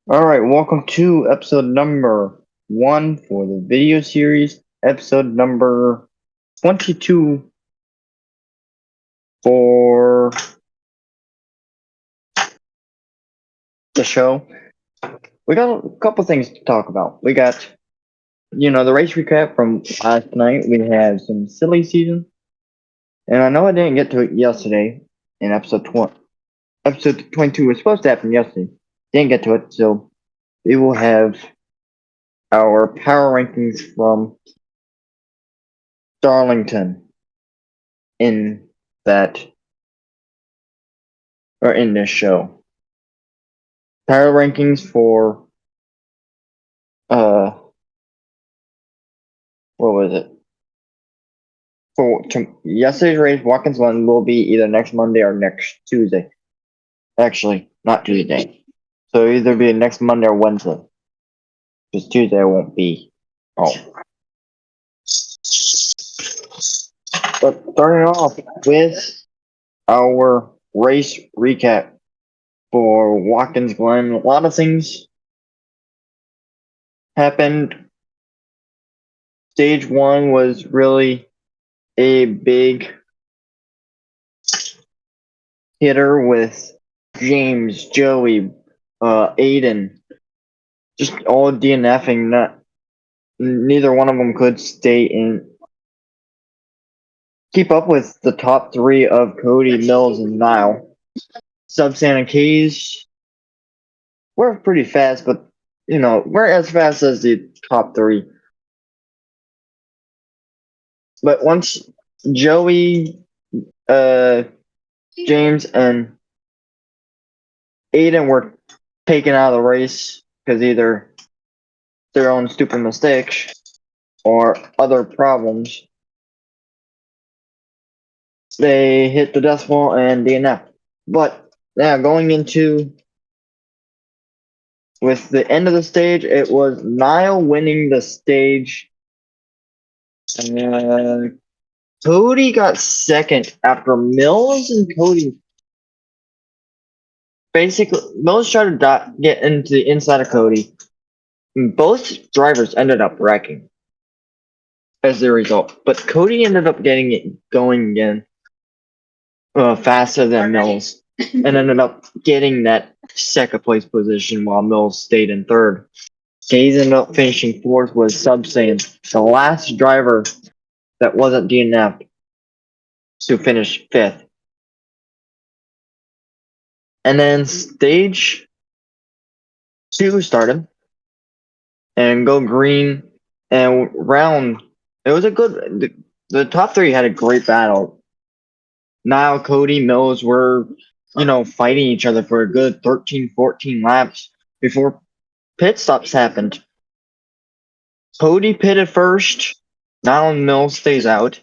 Alright, welcome to episode number 1 for the video series, episode number 22 for the show. We got a couple things to talk about. We got, the race recap from last night. We had some silly season, and I know I didn't get to it yesterday in episode 20. Episode 22 was supposed to happen yesterday. Didn't get to it, so we will have our power rankings from Darlington in that or in this show. Power rankings for uh what was it? Yesterday's race, Watkins Glen will be either next Monday or next Tuesday. Actually, not Tuesday. So either be next Monday or Wednesday. Because Tuesday I won't be. Oh. But starting off with our race recap for Watkins Glen. A lot of things happened. Stage 1 was really a big hitter with James, Joey, Aiden, just all DNFing. Neither one of them could stay in, keep up with the top three of Cody, Mills, and Nile. Sub Santa Keys, we're pretty fast, but we're as fast as the top three. But once Joey, James, and Aiden were taken out of the race because either their own stupid mistakes or other problems, they hit the decimal and DNF. But yeah, going into with the end of the stage, it was Nile winning the stage. And Cody got second after Mills and Cody. Basically, Mills tried to get into the inside of Cody. Both drivers ended up wrecking as the result. But Cody ended up getting it going again faster than Mills and ended up getting that second place position while Mills stayed in third. Gaze ended up finishing fourth with Subsand, the last driver that wasn't DNF'd to finish fifth. And then stage 2 started and go green and round. It was a good. The top three had a great battle. Niall, Cody, Mills were, fighting each other for a good 13, 14 laps before pit stops happened. Cody pitted first. Niall and Mills stays out.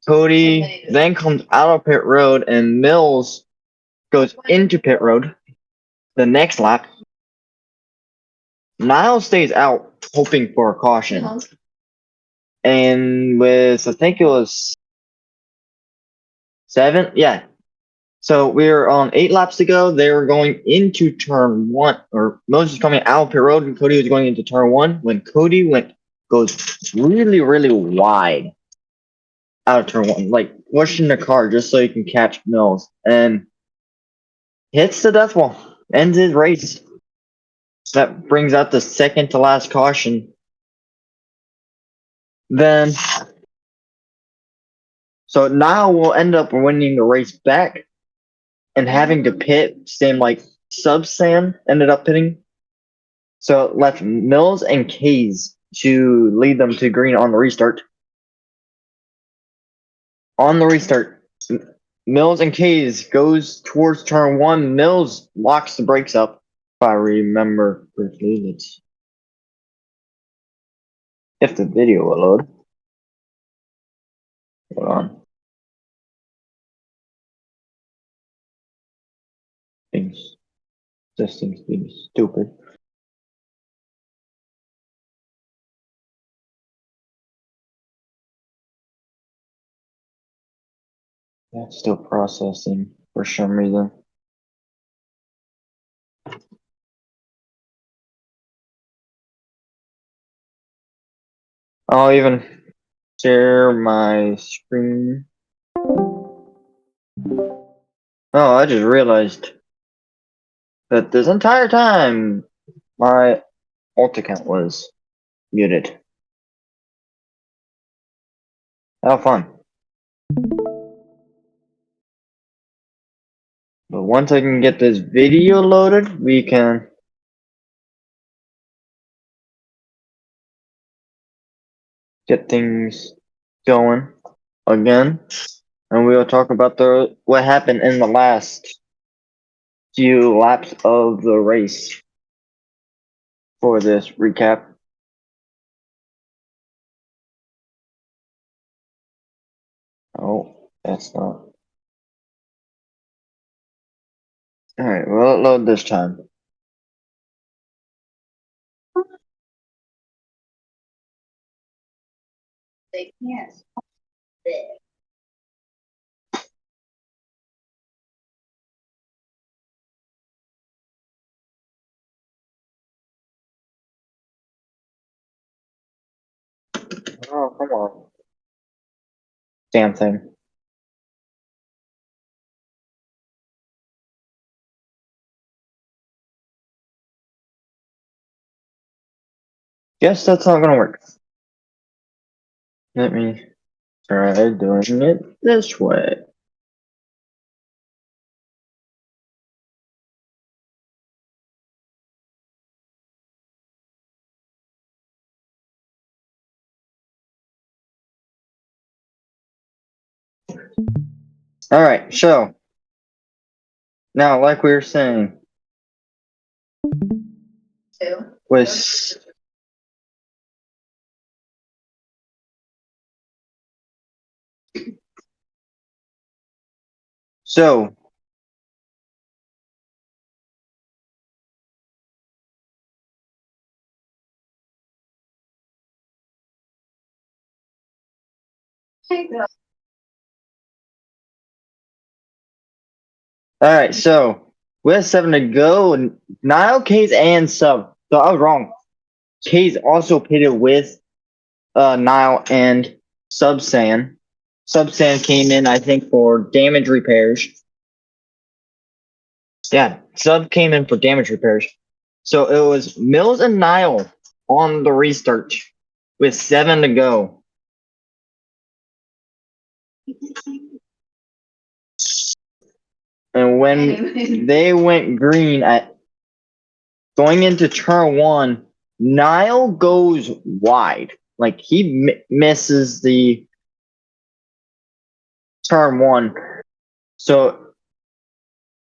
Cody then comes out of pit road and Mills goes into pit road the next lap. Niall stays out hoping for a caution. And with, I think it was 7, yeah. So we were on 8 laps to go. They were going into turn 1, or Mills was coming out of pit road and Cody was going into turn 1 when Cody goes really, really wide out of turn 1, like pushing the car just so he can catch Mills and hits the death wall, ends his race. That brings out the second to last caution. Then, so now we'll end up winning the race back and having to pit, same like Subsan ended up pitting. So it left Mills and Kays to lead them to green on the restart. On the restart, Mills and Kays goes towards turn 1. Mills locks the brakes up. If I remember correctly, it's if the video will load. Hold on. This thing's being stupid. That's still processing for some reason. I'll even share my screen. Oh, I just realized that this entire time my alt account was muted. How fun. But once I can get this video loaded, we can get things going again. And we'll talk about what happened in the last few laps of the race for this recap. Oh, that's not. Alright, we'll load this time. They can't. Oh, come on. Damn thing. Guess that's not gonna work. Let me try doing it this way. Alright, so now like we were saying was so alright, so with 7 to go, Nile, K's, and Sub. So I was wrong. K's also pitted with Nile and Subsan. Subsan came in, I think, for damage repairs. Yeah, Sub came in for damage repairs. So it was Mills and Nile on the restart with 7 to go. And when they went green at going into turn 1, Nile goes wide. Like he misses the turn 1. So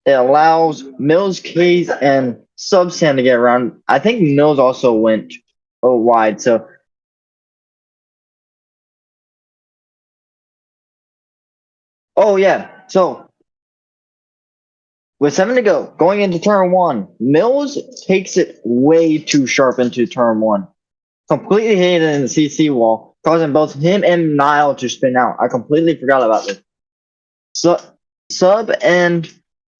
it allows Mills, Case, and Subsan to get around. I think Mills also went wide. So, oh yeah. So with 7 to go, going into turn 1, Mills takes it way too sharp into turn 1. Completely hit it in the CC wall, causing both him and Nile to spin out. I completely forgot about this. So, Sub and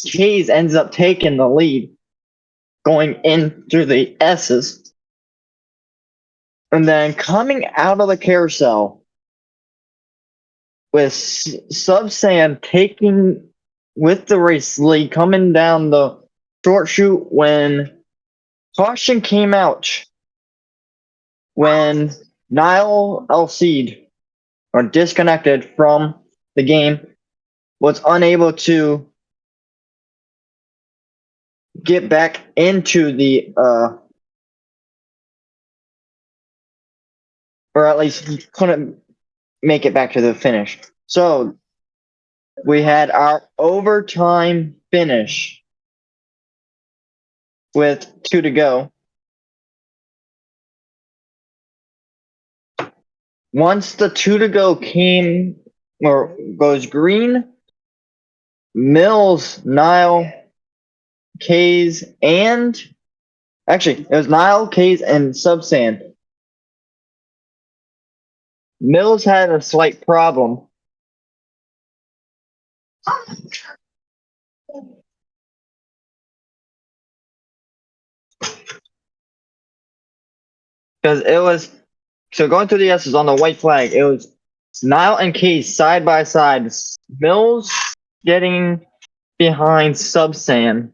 Case ends up taking the lead, going in through the S's. And then coming out of the carousel with Subsan taking with the race lead, coming down the short chute when caution came out, when Nile LC'd or disconnected from the game, was unable to get back into the or at least he couldn't make it back to the finish. So we had our overtime finish with 2 to go. Once the 2 to go came or goes green, Mills, Nile, Kays, and actually it was Nile, Kays, and Subsan. Mills had a slight problem. Because it was So going through the S's on the white flag, it was Nile and Case side by side. Mills getting behind Subsan,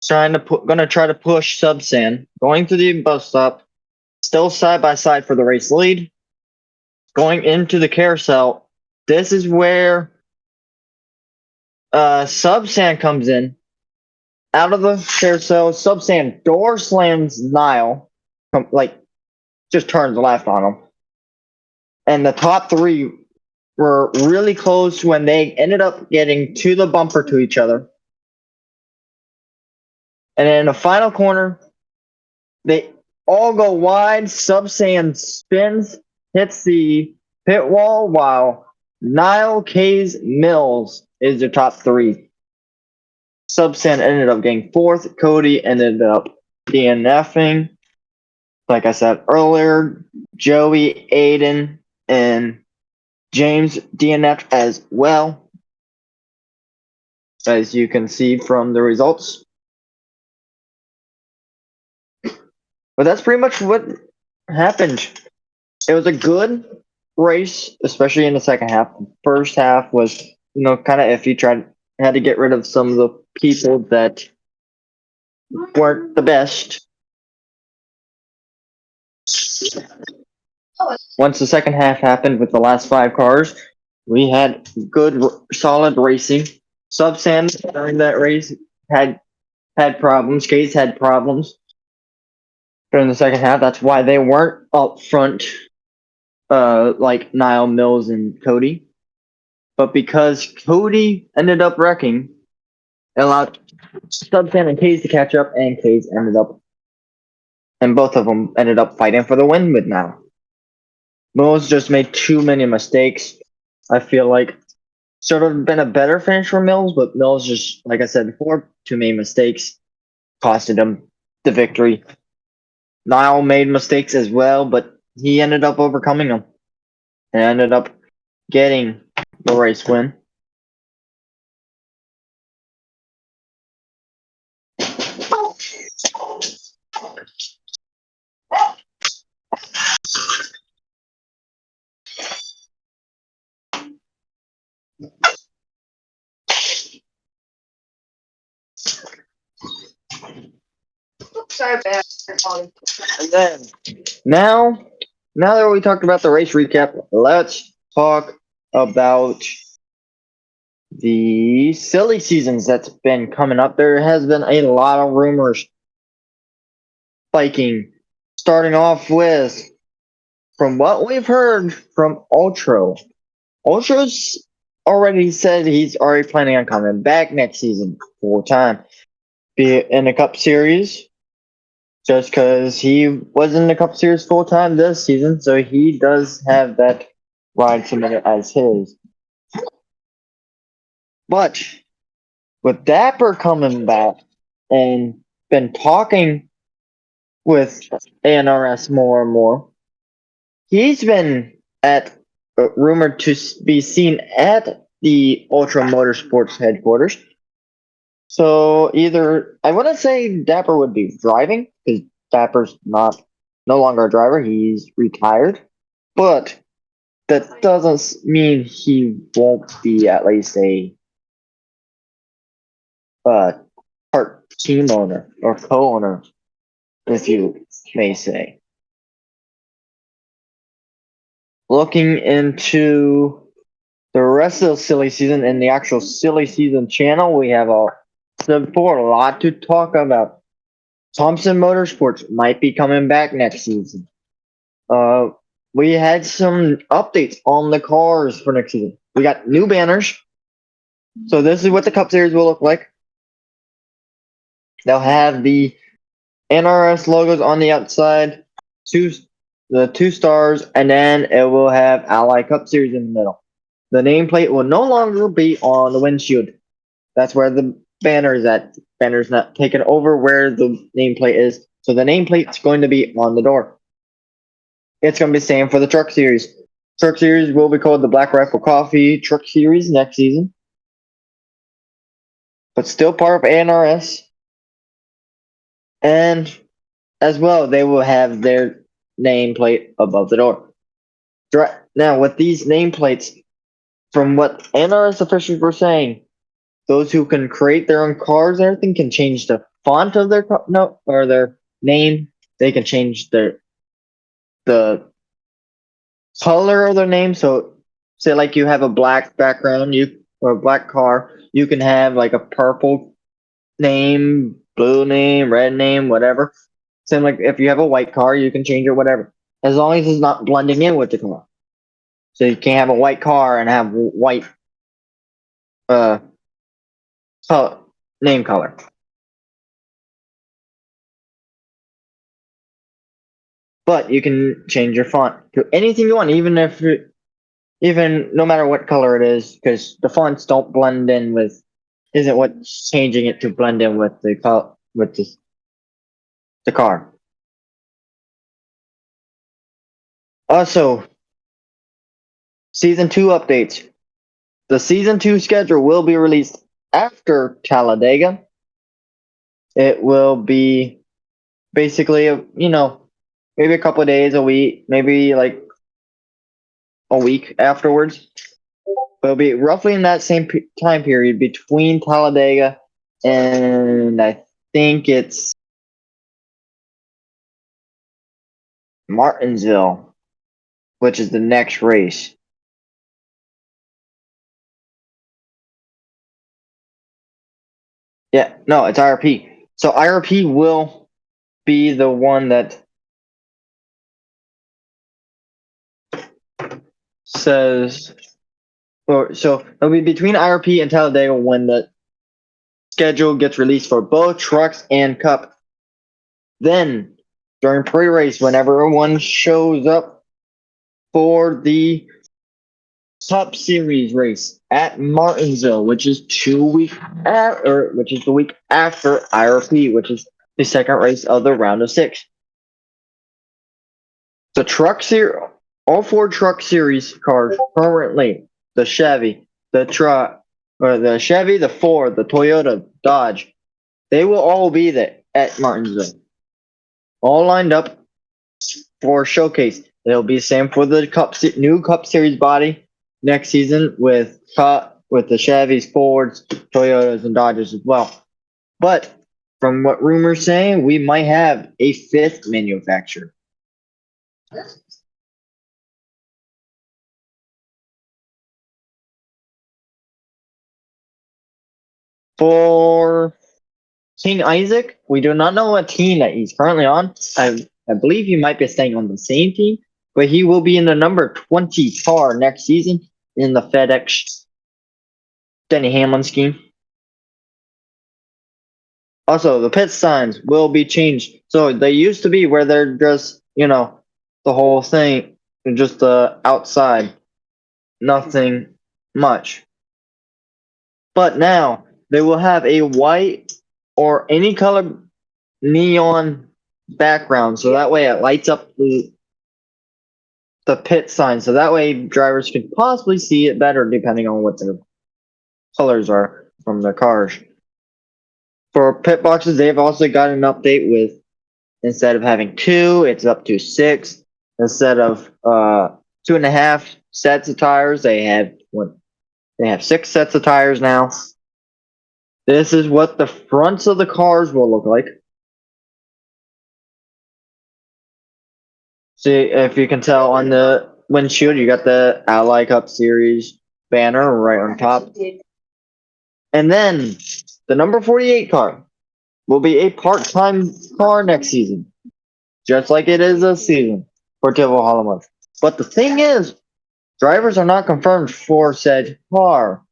gonna try to push Subsan. Going to the bus stop, still side by side for the race lead. Going into the carousel, this is where Subsan comes in. Out of the carousel, Subsan door slams Nile, like just turns left on him. And the top three were really close when they ended up getting to the bumper to each other. And in the final corner, they all go wide. Subsan spins, hits the pit wall, while Nile, Kays, Mills is the top three. Subsan ended up getting fourth. Cody ended up DNFing. Like I said earlier, Joey, Aiden, and James DNF as well, as you can see from the results. But that's pretty much what happened. It was a good race, especially in the second half. First half was, kind of iffy. Had to get rid of some of the people that weren't the best. Once the second half happened with the last 5 cars, we had good, solid racing. Subsan during that race had problems. Case had problems during the second half. That's why they weren't up front, like Nile, Mills, and Cody. But because Cody ended up wrecking, it allowed Subsan and Case to catch up, and Case ended up, and both of them ended up fighting for the win with Nile. Mills just made too many mistakes. I feel like should have been a better finish for Mills, but Mills just, like I said before, too many mistakes costed him the victory. Nile made mistakes as well, but he ended up overcoming them and ended up getting the race win. Sorry, bad. And then now that we talked about the race recap, let's talk about the silly seasons that's been coming up. There has been a lot of rumors spiking, starting off with, from what we've heard from Ultra. Ultra's already said he's already planning on coming back next season full time, be it in the Cup Series, just because he was in the Cup Series full time this season, so he does have that ride submitted as his. But with Dapper coming back and been talking with ANRS more and more, he's been rumored to be seen at the Ultra Motorsports headquarters. So either I wouldn't say Dapper would be driving, because Dapper's no longer a driver. He's retired, but that doesn't mean he won't be at least a part team owner or co-owner, if you may say. Looking into the rest of the silly season and the actual silly season channel, we have a lot to talk about. Thompson Motorsports might be coming back next season. We had some updates on the cars for next season. We got new banners. So this is what the Cup Series will look like. They'll have the ANRS logos on the outside, the 2 stars, and then it will have Ally Cup Series in the middle. The nameplate will no longer be on the windshield. That's where the banner is at. Banner's not taken over where the nameplate is. So the nameplate's going to be on the door. It's going to be the same for the Truck Series. Truck Series will be called the Black Rifle Coffee Truck Series next season. But still part of ANRS. And as well, they will have their nameplate above the door. Now, with these nameplates, from what ANRS officials were saying, those who can create their own cars and everything can change the font of their no or their name. They can change the color of their name. So, say like you have a black background, or a black car, you can have like a purple name, blue name, red name, whatever. Same like if you have a white car, you can change it whatever, as long as it's not blending in with the car. So you can't have a white car and have white uh color, name color. But you can change your font to anything you want, even no matter what color it is, because the fonts don't blend in with. Isn't what's changing it to blend in with the the car. Also, season 2 updates. The season 2 schedule will be released after Talladega. It will be basically, maybe a couple of days, a week, maybe like a week afterwards. It'll be roughly in that same time period between Talladega and I think it's Martinsville, which is the next race. Yeah, no, it's IRP. So IRP will be the one that says, or so it'll be between IRP and Talladega when the schedule gets released for both trucks and Cup. Then during pre-race, whenever one shows up for the Cup Series race at Martinsville, which is 2 weeks after, which is the week after IRP, which is the second race of the round of 6. The truck series, all 4 truck series cars currently, the Chevy, the Chevy, the Ford, the Toyota, Dodge, they will all be there at Martinsville, all lined up for showcase. It'll be the same for the new Cup Series body next season with the Chevys, Fords, Toyotas, and Dodges as well. But from what rumors saying, we might have a 5th manufacturer. For King Isaac, we do not know what team that he's currently on. I believe he might be staying on the same team, but he will be in the number 20 car next season in the FedEx Denny Hamlin scheme. Also, the pit signs will be changed. So they used to be where they're just, the whole thing, just the outside, nothing much. But now they will have a white or any color neon background, so that way it lights up the pit sign, so that way drivers can possibly see it better depending on what the colors are from the cars. For pit boxes, they've also got an update with, instead of having 2, it's up to 6. Instead of 2.5 sets of tires, they have 6 sets of tires now. This is what the fronts of the cars will look like. See, if you can tell on the windshield, you got the Ally Cup Series banner right on top. And then the number 48 car will be a part-time car next season, just like it is this season for Tivol Hollow. But the thing is, drivers are not confirmed for said car.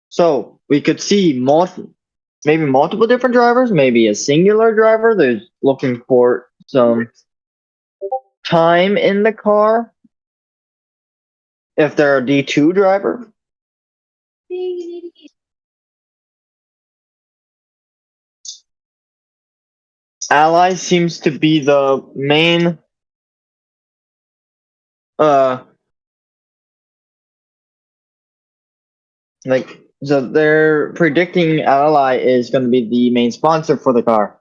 So we could see maybe multiple different drivers, maybe a singular driver that's looking for some time in the car. If they're a D2 driver. Ally seems to be the main so they're predicting Ally is going to be the main sponsor for the car.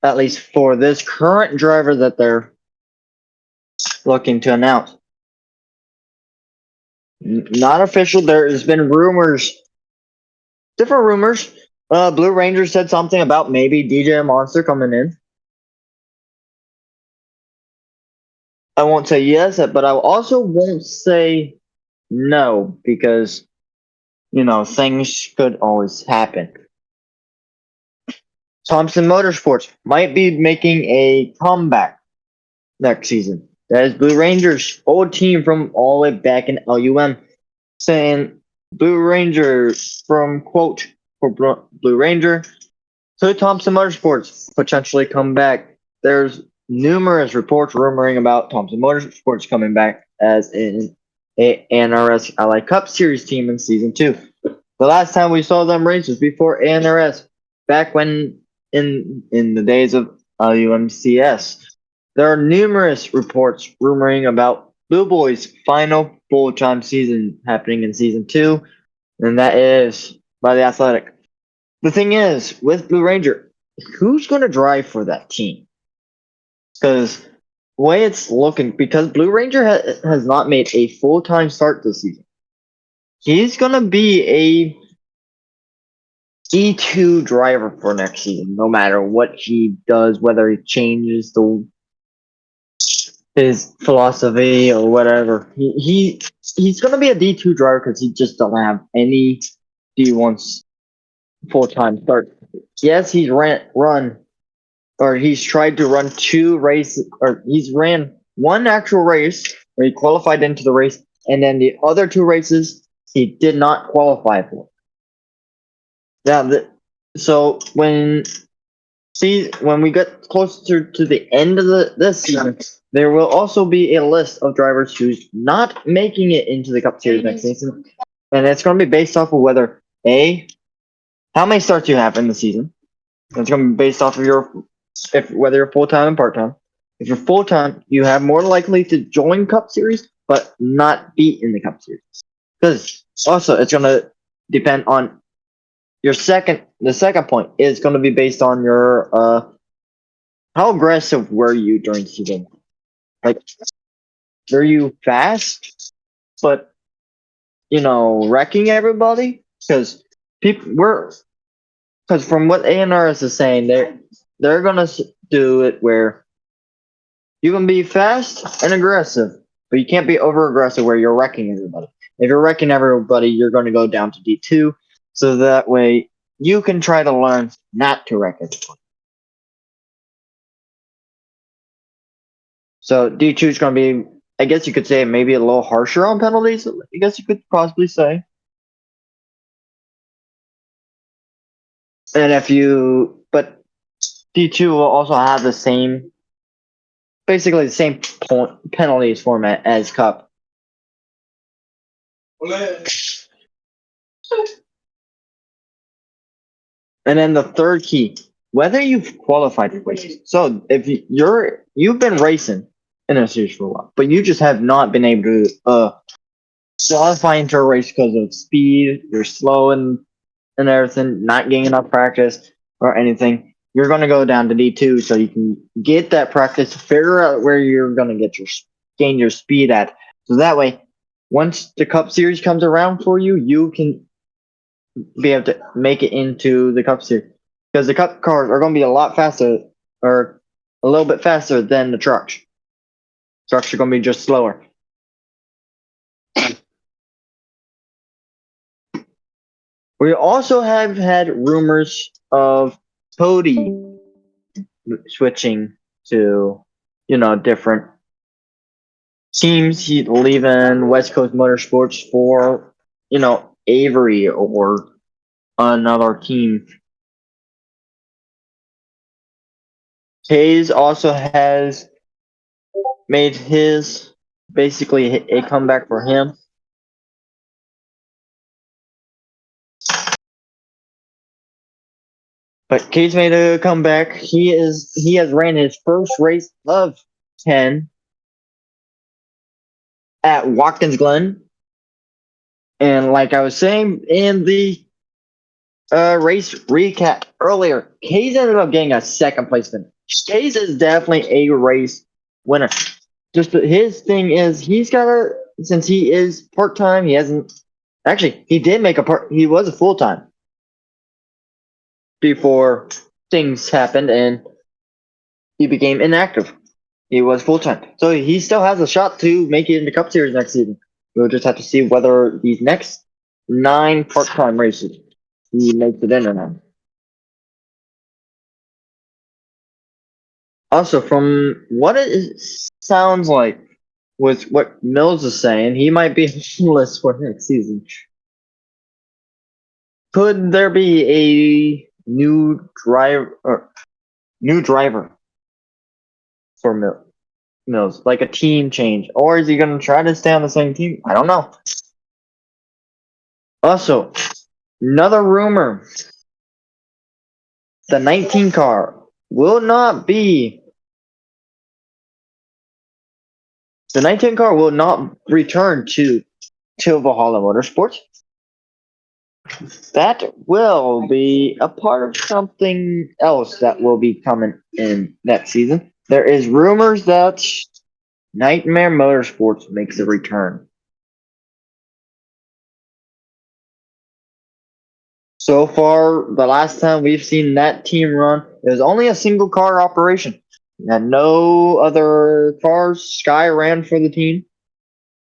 At least for this current driver that they're looking to announce. Not official. There's been rumors, different rumors. Blue Ranger said something about maybe DJ Monster coming in. I won't say yes, but I also won't say no because things could always happen. Thompson Motorsports might be making a comeback next season. That is Blue Rangers' old team from all the way back in LUM, saying Blue Ranger from quote for Blue Ranger to Thompson Motorsports potentially come back. There's numerous reports rumoring about Thompson Motorsports coming back as an ANRS Ally Cup Series team in Season 2. The last time we saw them race was before ANRS, back when in the days of UMCS. There are numerous reports rumoring about Blue Boys' final full-time season happening in Season 2, and that is by the Athletic. The thing is, with Blue Ranger, who's going to drive for that team? Because the way it's looking, because Blue Ranger has not made a full-time start this season, he's going to be a D2 driver for next season, no matter what he does, whether he changes his philosophy or whatever. He's going to be a D2 driver because he just doesn't have any D1 full-time start. Yes, he's tried to run 2 races, or he's ran 1 actual race where he qualified into the race, and then the other 2 races he did not qualify for. Now, so when we get closer to the end of this season, there will also be a list of drivers who's not making it into the Cup Series next season, and it's going to be based off of whether how many starts you have in the season. It's going to be based off of whether you're full-time and part-time. If you're full-time, you have more likely to join Cup Series, but not be in the Cup Series. Because also, it's going to depend on the second point is going to be based on your, how aggressive were you during the season? Like, were you fast, but, wrecking everybody? Because from what ANRS is saying, they're gonna do it where you can be fast and aggressive, but you can't be over aggressive where you're wrecking everybody. If you're wrecking everybody, you're going to go down to D2, so that way you can try to learn not to wreck everybody. So D2 is going to be, I guess you could say, maybe a little harsher on penalties. I guess you could possibly say. And but D2 will also have basically the same penalties format as Cup. And then the third key, whether you've qualified for races. So if you've been racing in a series for a while, but you just have not been able to qualify into a race because of speed, you're slow and everything, not getting enough practice or anything, you're going to go down to D2 so you can get that practice, figure out where you're going to gain your speed at. So that way, once the Cup Series comes around for you, you can be able to make it into the Cup Series. Because the Cup cars are going to be a lot faster, or a little bit faster than the trucks. Trucks are going to be just slower. We also have had rumors of Cody switching to, different teams. He's leaving West Coast Motorsports for, Avery or another team. Hayes also has made basically a comeback for him. But Cage made a comeback. He has ran his first race of 10 at Watkins Glen. And like I was saying in the race recap earlier, Cage ended up getting a second place finish. Cage is definitely a race winner. just his thing is he's gotta, since he is part time, he hasn't actually he did make a part he was a full time before things happened and he became inactive. He was full time. So he still has a shot to make it in the Cup Series next season. We'll just have to see whether these next 9 part time races he makes it in or not. Also, from what it sounds like with what Mills is saying, he might be list for next season. Could there be a new driver for Mills, like a team change, or is he going to try to stay on the same team? I don't know. Also, another rumor: the 19 car will not be. The 19 car will not return to Valhalla Motorsports. That will be a part of something else that will be coming in next season. There is rumors that Nightmare Motorsports makes a return. So far, the last time we've seen that team run, it was only a single car operation. And no other cars. Sky ran for the team.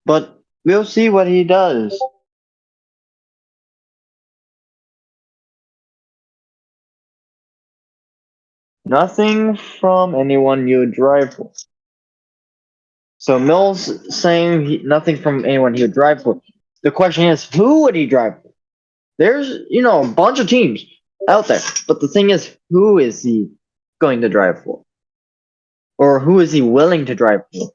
But we'll see what he does. Nothing from anyone you would drive for. So Mills saying nothing from anyone he would drive for. The question is, who would he drive for? There's, a bunch of teams out there. But the thing is, who is he going to drive for? Or who is he willing to drive for?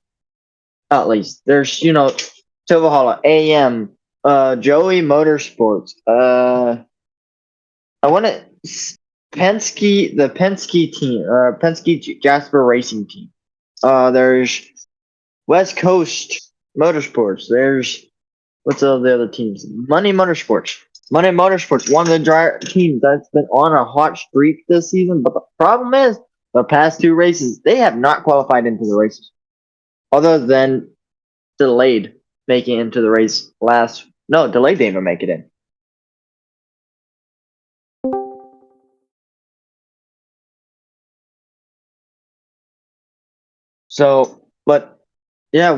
At least. There's, Valhalla, AM, Joey Motorsports, I want to the Penske team, Penske Jasper Racing Team. There's West Coast Motorsports. There's what's all the other teams? Money Motorsports. Money Motorsports, one of the teams that's been on a hot streak this season. But the problem is, the past 2 races, they have not qualified into the races, other than delayed making it into the race last. No, delayed didn't even make it in. So, but yeah,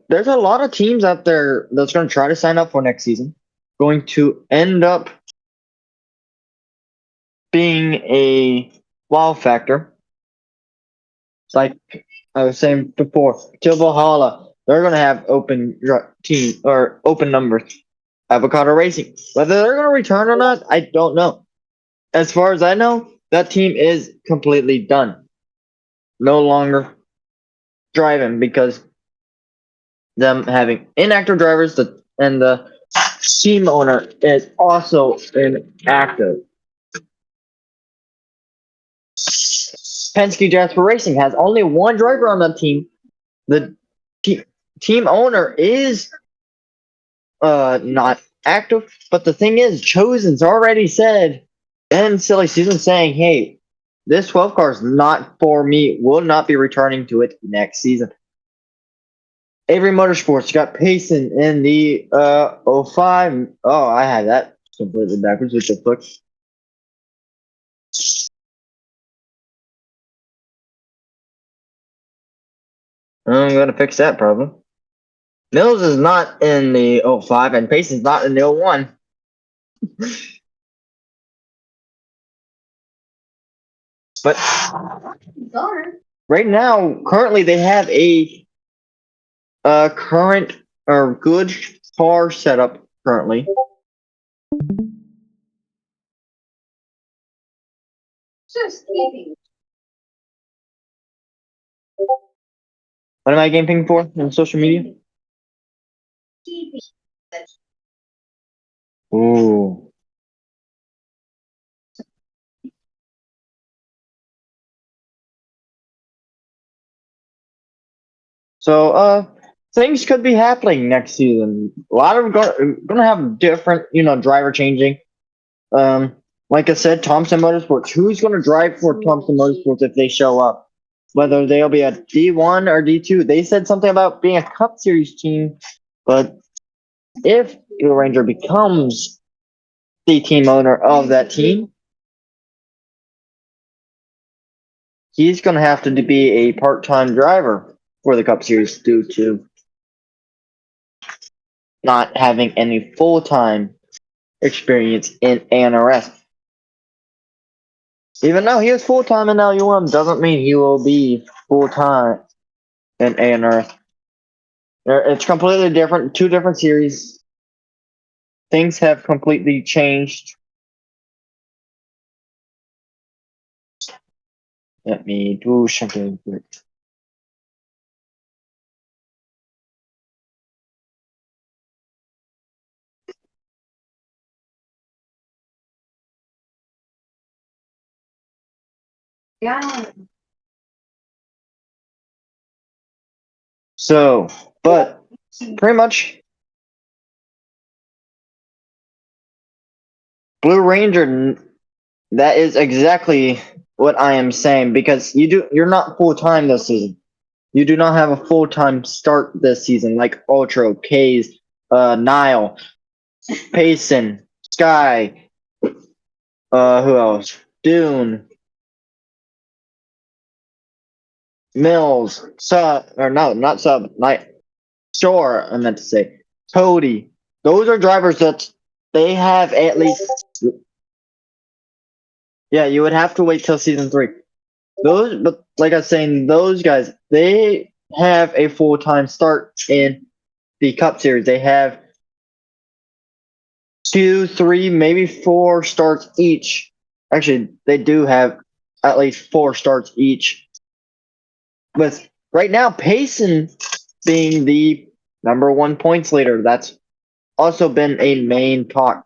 there's a lot of teams out there that's going to try to sign up for next season, going to end up being a wow factor. It's like I was saying before, till Valhalla, they're going to have open team or open numbers. Avocado Racing, whether they're going to return or not, I don't know. As far as I know, that team is completely done. No longer driving because them having inactive drivers and the team owner is also inactive. Penske Jasper Racing has only one driver on that team. The team owner is not active, but the thing is, Chosen's already said in silly season saying, "Hey, this 12 car is not for me. Will not be returning to it next season." Avery Motorsports got Payson in the 05. Oh, I had that completely backwards with the book. I'm gonna fix that problem. Mills is not in the 05 and Payson's not in the 01. But right now, currently they have a current or good car setup currently. Just kidding. What am I game ping for on social media? Ooh. So things could be happening next season. A lot of gonna have different, driver changing. Like I said, Thompson Motorsports. Who's gonna drive for Thompson Motorsports if they show up? whether they'll be a D1 or D2. They said something about being a Cup Series team, but if Blue Ranger becomes the team owner of that team, he's going to have to be a part-time driver for the Cup Series due to not having any full-time experience in ANRS. Even though he is full-time in LUM, doesn't mean he will be full-time in ANRS. It's completely different, two different series. Things have completely changed. Let me do something quick. Yeah. So, but pretty much Blue Ranger, that is exactly what I am saying because you're not full-time this season. You do not have a full-time start this season like Ultra, Kays, Nile, Payson, Sky, who else? Dune, Mills, Sub, or no, not Sub, Night, Shore, I meant to say. Cody. Those are drivers that they have at least. Yeah, you would have to wait till season 3. Those, but like I was saying, those guys, they have a full-time start in the Cup Series. They have 2, 3, maybe 4 starts each. Actually, they do have at least 4 starts each. With right now, Payson being the number 1 points leader. That's also been a main talk.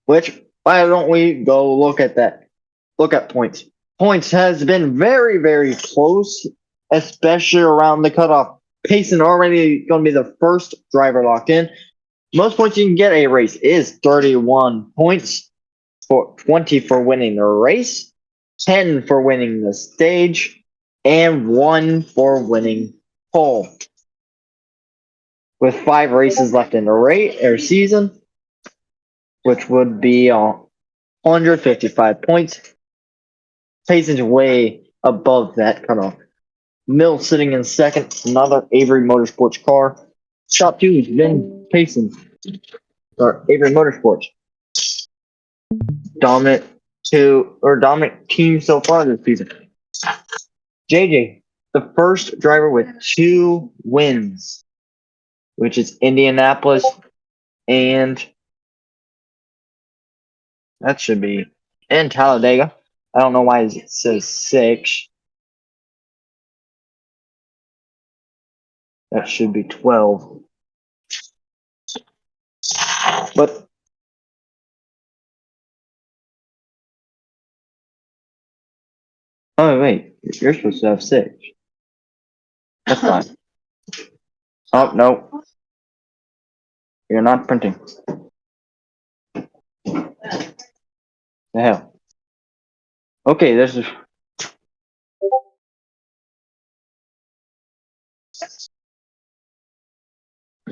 Which, why don't we go look at that? Look at points. Points has been very, very close, especially around the cutoff. Payson already going to be the first driver locked in. Most points you can get a race is 31 points, for 20 for winning the race, 10 for winning the stage, and 1 for winning pole. With 5 races left in the rate or season, which would be 155 points. Payson's way above that cutoff. Mill sitting in second, another Avery Motorsports car. Top 2 has been Payson, or Avery Motorsports. Dominant team so far this season. JJ, the first driver with 2 wins, which is Indianapolis, and that should be in Talladega. I don't know why it says 6. That should be 12. But oh wait, you're supposed to have 6. That's fine. Oh no, you're not printing. The hell. Okay, this is.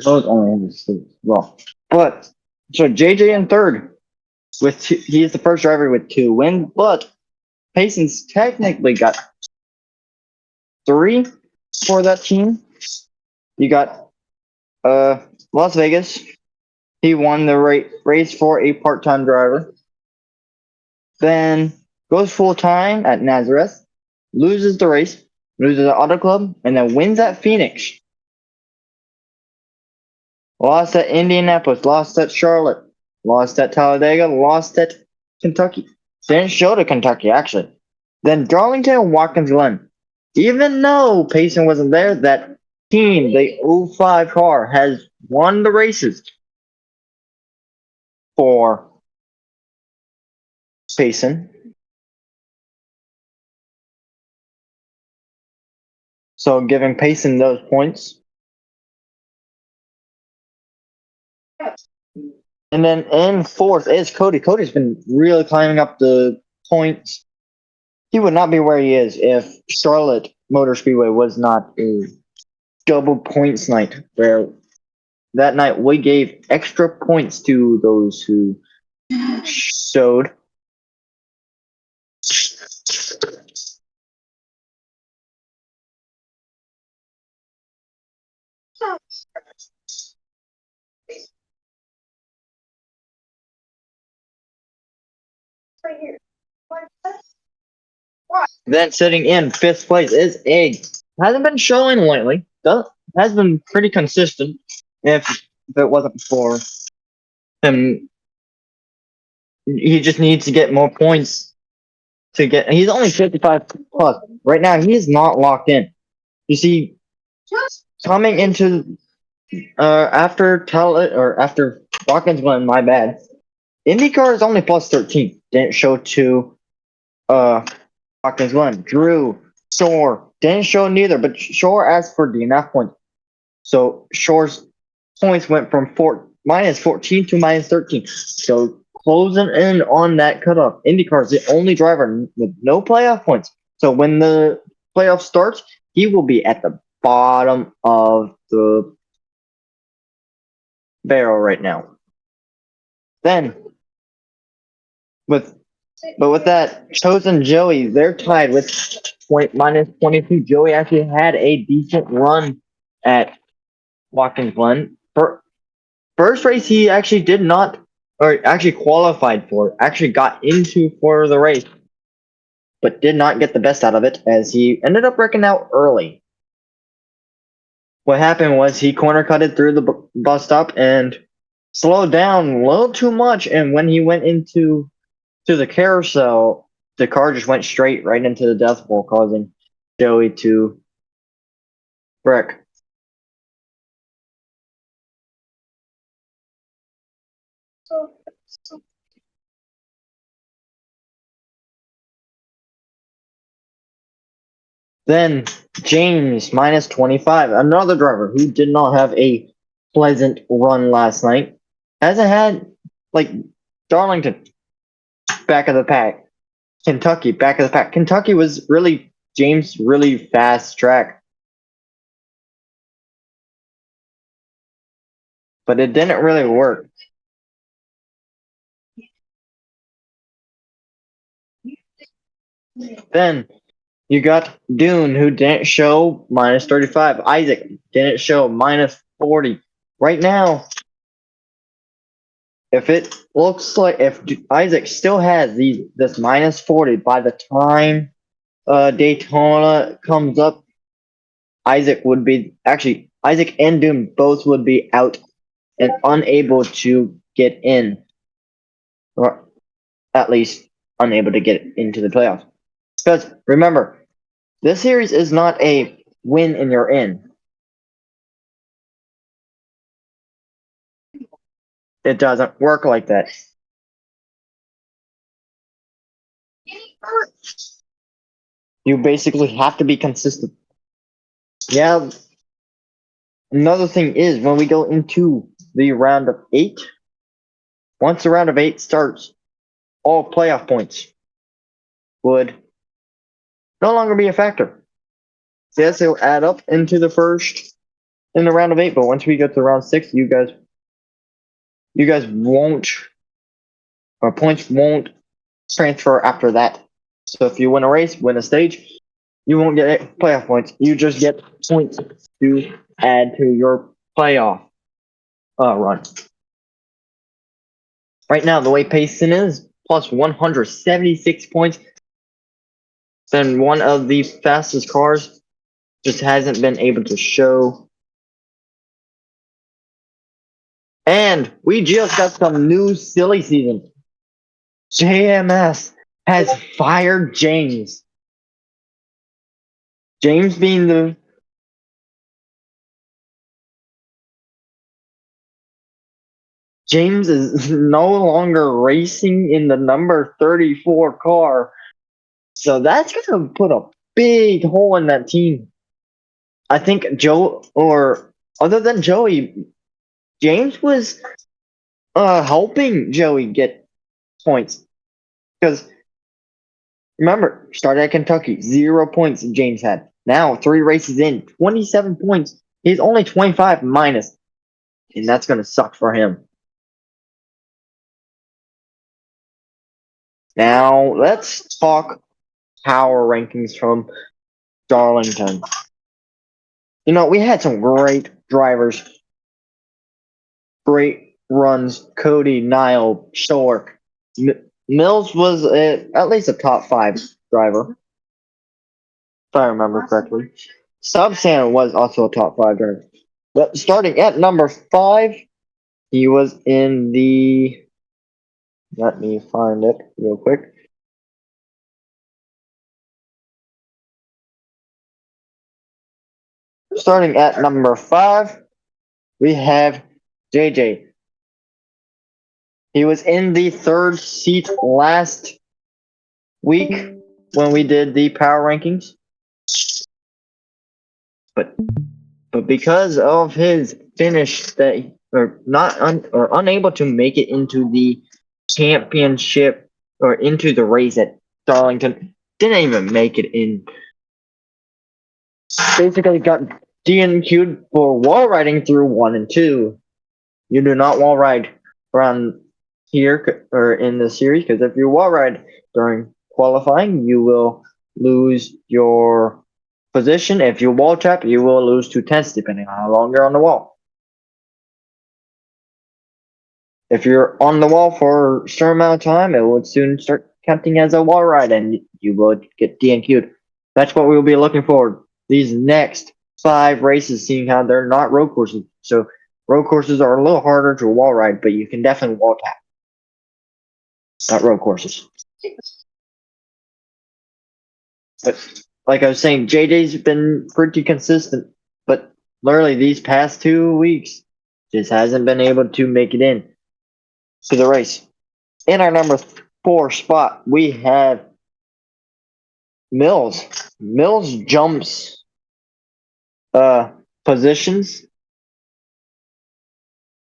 Those only have 6. Well, but so JJ in third with he is the first driver with 2 wins, but Payson's technically got 3 for that team. You got Las Vegas. He won the race for a part-time driver. Then goes full-time at Nazareth, loses the race, loses the Auto Club, and then wins at Phoenix. Lost at Indianapolis, lost at Charlotte, lost at Talladega, lost at Kentucky. Didn't show to Kentucky, actually. Then Darlington and Watkins Glen. Even though Payson wasn't there, that team, the 05 car, has won the races for Payson. So giving Payson those points. And then in fourth is Cody. Cody's been really climbing up the points he would not be where he is if Charlotte Motor Speedway was not a double points night, where that night we gave extra points to those who showed. Right here. Then sitting in fifth place is Egg. Hasn't been showing lately. Has been pretty consistent. If it wasn't for him, he just needs to get more points to get. He's only 55 plus right now. He is not locked in. You see, coming into after Watkins Glen, my bad. IndyCar is only plus 13. Didn't show to Watkins Glen. Drew, Shore didn't show neither, but Shore asked for DNF points. So Shore's points went from minus 14 to minus 13. So closing in on that cutoff. IndyCar is the only driver with no playoff points. So when the playoff starts, he will be at the bottom of the barrel right now. Then with that, Chosen Joey, they're tied with minus 22. Joey actually had a decent run at Watkins Glen. First race, he actually did not, or actually qualified for, actually got into for the race, but did not get the best out of it as he ended up wrecking out early. What happened was he corner cutted through the bus stop and slowed down a little too much, and when he went into the carousel, the car just went straight right into the death bowl, causing Joey to wreck. Then James minus 25, another driver who did not have a pleasant run last night. Hasn't had like Darlington back of the pack, Kentucky back of the pack. Kentucky was really James' really fast track, but it didn't really work. Then you got Dune, who didn't show minus 35. Isaac didn't show minus 40. Right now, if it looks like if Isaac still has this minus 40 by the time Daytona comes up, Isaac and Dune both would be out and unable to get in, or at least unable to get into the playoffs. Because remember, this series is not a win and you're in. It doesn't work like that. You basically have to be consistent. Yeah. Another thing is when we go into the round of 8, once the round of 8 starts, all playoff points would no longer be a factor. Yes, it'll add up into the round of 8, but once we get to round 6, you guys won't, or points won't transfer after that. So if you win a race, win a stage, you won't get playoff points. You just get points to add to your playoff run. Right now, the way Payson is, plus 176 points. Then one of the fastest cars just hasn't been able to show. And we just got some new silly season. JMS has fired James. James being the James is no longer racing in the number 34 car. So that's going to put a big hole in that team. I think other than Joey, James was helping Joey get points. Because Remember, started at Kentucky, 0 points James had. Now, 3 races in, 27 points. He's only 25 minus, and that's going to suck for him. Now, let's talk power rankings from Darlington. You know, we had some great drivers, great runs. Cody, Niall, Shork. Mills was at least a top 5 driver, if I remember correctly. Subsan was also a top 5 driver. But starting at number 5, he was in the. Let me find it real quick. Starting at number 5, we have JJ. He was in the 3rd seat last week when we did the power rankings. But because of his finish that or unable to make it into the championship or into the race at Darlington, didn't even make it in. Basically got DNQ'd for wall riding through 1 and 2. You do not wall ride around here or in the series, because if you wall ride during qualifying, you will lose your position. If you wall trap, you will lose 2 tenths depending on how long you're on the wall. If you're on the wall for a certain amount of time, it would soon start counting as a wall ride and you will get DNQ'd. That's what we will be looking for these next 5 races, seeing how they're not road courses. So road courses are a little harder to wall ride, but you can definitely wall tap. Not road courses. But like I was saying, JJ's been pretty consistent, but literally these past 2 weeks just hasn't been able to make it in to the race. In our number 4 spot, we have Mills. Mills jumps positions.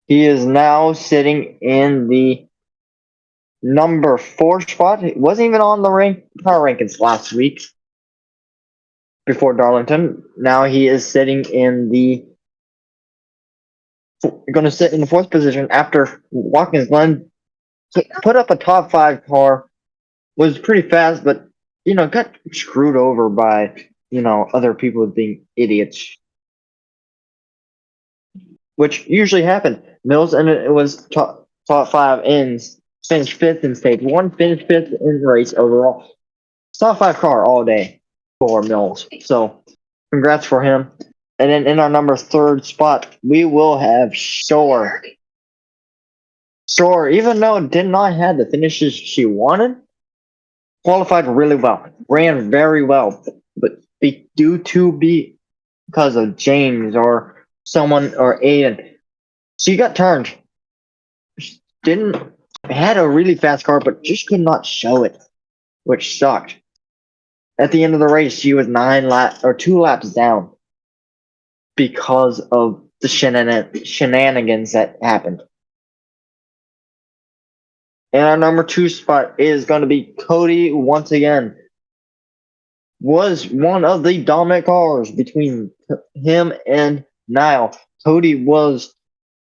He is now sitting in the number 4 spot. He wasn't even on the power rankings last week before Darlington. Now he is sitting in the going to sit in the 4th position after Watkins Glen put up a top 5 car. Was pretty fast, but got screwed over by other people being idiots, which usually happened. Mills and it was top 5 ends. Finished 5th in stage 1. Finished 5th in race overall. Top 5 car all day for Mills. So congrats for him. And then in our number 3rd spot, we will have Shore. Shore, even though it did not have the finishes she wanted, qualified really well, ran very well, but because of James or someone or Aiden, she got turned. Didn't had a really fast car, but just could not show it, which sucked. At the end of the race, she was 2 laps down because of the shenanigans that happened. And our number 2 spot is going to be Cody once again. Was one of the dominant cars between him and Niall. Cody was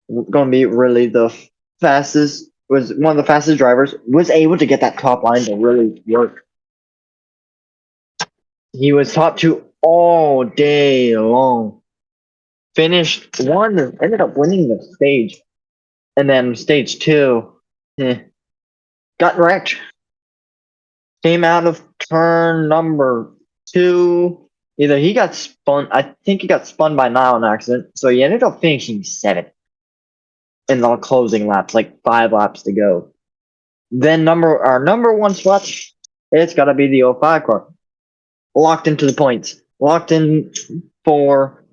going to be really the fastest, was one of the fastest drivers, was able to get that top line to really work. He was top 2 all day long. Finished 1, ended up winning the stage. And then stage 2, got wrecked. Came out of turn number 2. Either he got spun, I think he got spun by Niall in an accident, so he ended up finishing 7th in the closing laps, like 5 laps to go. Then our number 1 spot, it's got to be the 05 car. Locked into the points. Locked in for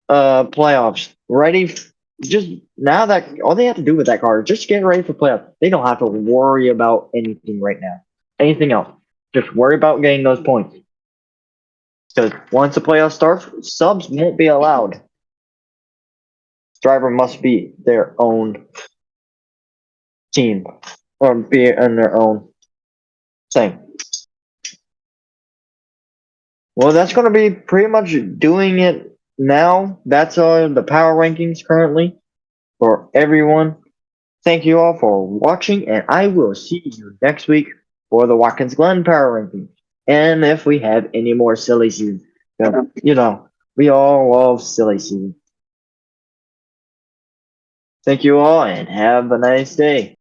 playoffs. Ready, just now that all they have to do with that car is just get ready for playoffs. They don't have to worry about anything right now. Anything else. Just worry about getting those points. Because once the playoffs starts, subs won't be allowed. Driver must be their own team or be in their own thing. Well, that's going to be pretty much doing it now. That's all the power rankings currently for everyone. Thank you all for watching, and I will see you next week for the Watkins Glen power rankings. And if we have any more silly season, you know, we all love silly season. Thank you all, and have a nice day.